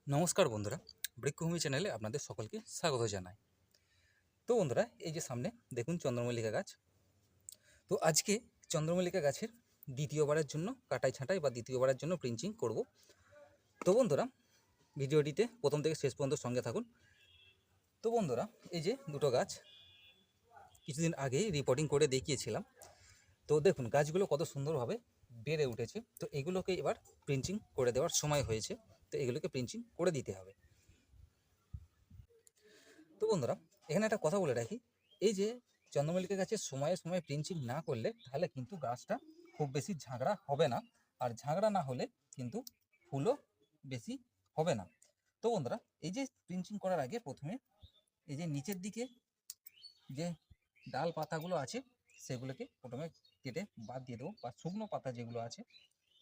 নমস্কার বন্ধুরা, বৃক্ষভূমি চ্যানেলে আপনাদের সকলকে স্বাগত জানাই। তো বন্ধুরা, এই যে সামনে দেখুন চন্দ্রমল্লিকা গাছ। তো আজকে চন্দ্রমল্লিকা গাছের দ্বিতীয়বারের জন্য কাটাই ছাঁটাই বা দ্বিতীয়বারের জন্য প্রিঞ্চিং করব। তো বন্ধুরা, ভিডিওটিতে প্রথম থেকে শেষ পর্যন্ত সঙ্গে থাকুন। তো বন্ধুরা, এই যে দুটো গাছ কিছুদিন আগেই রিপোর্টিং করে দেখিয়েছিলাম। তো দেখুন গাছগুলো কত সুন্দরভাবে বেড়ে উঠেছে। তো এগুলোকে এবার প্রিঞ্চিং করে দেওয়ার সময় হয়েছে। তো এগুলোকে প্রিঞ্চিং করে দিতে হবে। তো বন্ধুরা, এখানে একটা কথা বলে রাখি, এই যে চন্দ্রমল্লিকা গাছের সময়ে সময়ে প্রিঞ্চিং না করলে তাহলে কিন্তু গাছটা খুব বেশি ঝাঁকড়া হবে না, আর ঝাঁকড়া না হলে কিন্তু ফুলও বেশি হবে না। তো বন্ধুরা, এই যে প্রিঞ্চিং করার আগে প্রথমে এই যে নিচের দিকে যে ডাল পাতাগুলো আছে সেগুলোকে প্রথমে কেটে বাদ দিয়ে দেবো, বা শুকনো পাতা যেগুলো আছে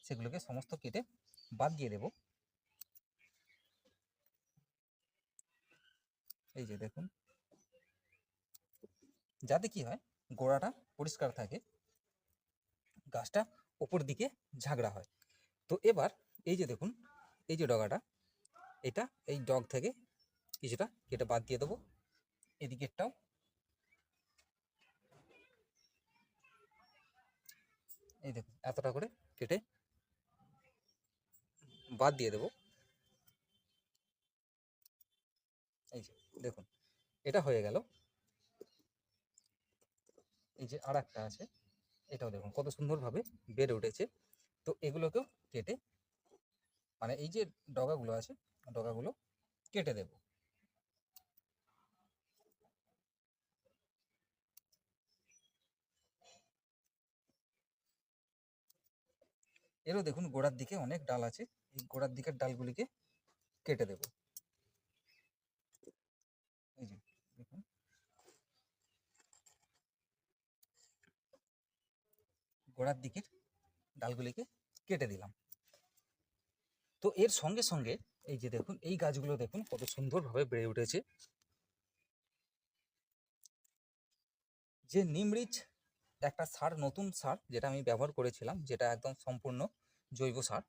সেগুলোকে সমস্ত কেটে বাদ দিয়ে দেবো। এই যে দেখুন, যাতে কি হয়, গোড়াটা পরিষ্কার থাকে, গাছটা ওপর দিকে ঝাঁকড়া হয়। তো এবার এই যে দেখুন, এই যে ডগাটা, এটা এই ডগ থেকে কিছুটা কেটে বাদ দিয়ে দেবো। এদিকেরটাও এই দেখুন এতটা করে কেটে বাদ দিয়ে দেবো। এই যে দেখুন, এটা হয়ে গেল। এই যে আর একটা আছে, এটাও দেখুন কত সুন্দরভাবে বেড়ে উঠেছে। তো এগুলোকেও কেটে, মানে এই যে ডগাগুলো আছে ডগাগুলো কেটে দেব। এরও দেখুন গোড়ার দিকে অনেক ডাল আছে, এই গোড়ার দিকের ডালগুলিকে কেটে দেব। এই যে দেখুন, গোড়ার দিকের ডালগুলিকে কেটে দিলাম। তো এর সঙ্গে সঙ্গে এই যে দেখুন, এই গাছগুলো দেখুন কত সুন্দরভাবে বেড়ে উঠেছে। যে নিমরিচ একটা সার, নতুন সার যেটা আমি ব্যবহার করেছিলাম, যেটা একদম সম্পূর্ণ জৈব সার,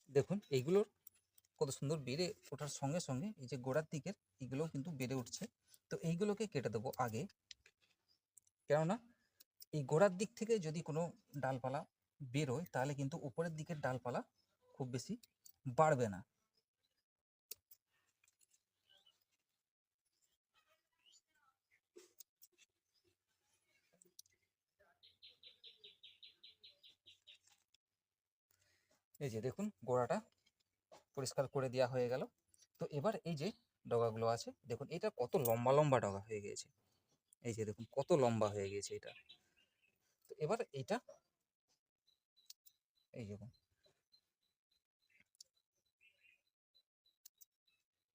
দেখুন এইগুলোর কত সুন্দর বেড়ে ওঠার সঙ্গে সঙ্গে এই যে গোড়ার দিকের এগুলোও কিন্তু বেড়ে উঠছে। তো এইগুলোকে কেটে দেবো আগে, কেননা এই গোড়ার দিক থেকে যদি কোনো ডালপালা বেরোয় তাহলে কিন্তু উপরের দিকের ডালপালা খুব বেশি বাড়বে না। এই যে দেখুন গোড়াটা পরিষ্কার করে দেওয়া হয়ে গেল। তো এবার এই যে ডগাগুলো আছে দেখুন, এটা কত লম্বা লম্বা ডগা হয়ে গিয়েছে। এই যে দেখুন কত লম্বা হয়ে গিয়েছে এটা। তো এবার এইটা এই দেখুন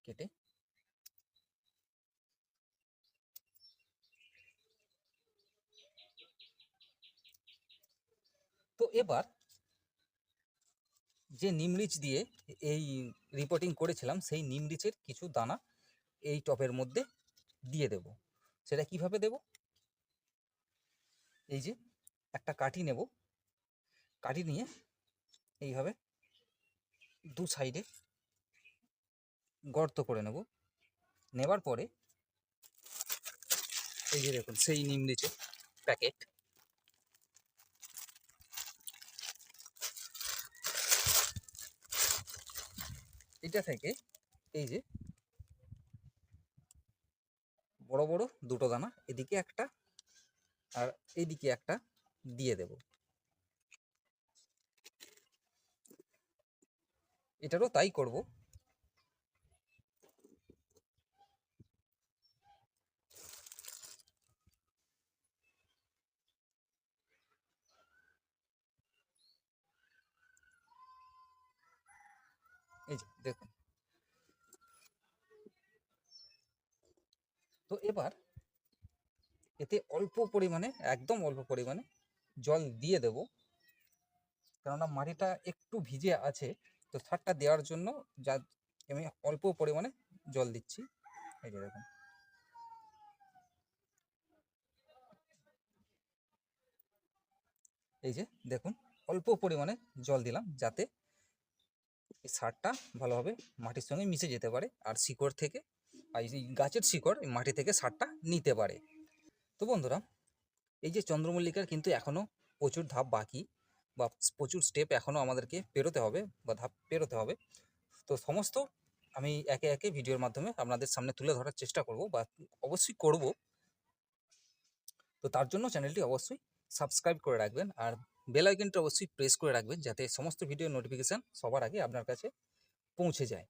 কেটে, তো এবার যে নিমরিচ দিয়ে এই রিপোর্টিং করেছিলাম সেই নিমরিচের কিছু দানা এই টবের মধ্যে দিয়ে দেব। সেটা কিভাবে দেব, এই যে একটা কাঠি নেব, কাঠি নিয়ে এইভাবে দু সাইডে গর্ত করে নেব। নেবার পরে এই যে দেখুন সেই নিমরিচের প্যাকেট, এটা থেকে এই যে বড় বড় দুটো দানা এদিকে একটা আর এইদিকে একটা দিয়ে দেব। এটারও তাই করব। এই যে দেখুন, তো এবার এতে অল্প পরিমাণে, একদম অল্প পরিমাণে জল দিয়ে দেব, কেননা মাটিটা একটু ভিজে আছে। তো সারটা দেওয়ার জন্য যা আমি অল্প পরিমাণে জল দিচ্ছি। এই যে দেখুন, এই যে দেখুন অল্প পরিমাণে জল দিলাম, যাতে এই সারটা ভালোভাবে মাটির সঙ্গে মিশে যেতে পারে, আর শিকড় থেকে এই গাছের শিকড় এই মাটি থেকে সারটা নিতে পারে। তো বন্ধুরা, এই যে চন্দ্রমল্লিকার কিন্তু এখনও প্রচুর ধাপ বাকি, বা প্রচুর স্টেপ এখনও আমাদেরকে পেরোতে হবে বা ধাপ পেরোতে হবে। তো সমস্ত আমি একে একে ভিডিওর মাধ্যমে আপনাদের সামনে তুলে ধরার চেষ্টা করব, বা অবশ্যই করব। তো তার জন্য চ্যানেলটি অবশ্যই সাবস্ক্রাইব করে রাখবেন, আর বেল আইকনটা অবশ্যই প্রেস করে রাখবেন, যাতে সমস্ত ভিডিও নোটিফিকেশান সবার আগে আপনার কাছে পৌঁছে যায়।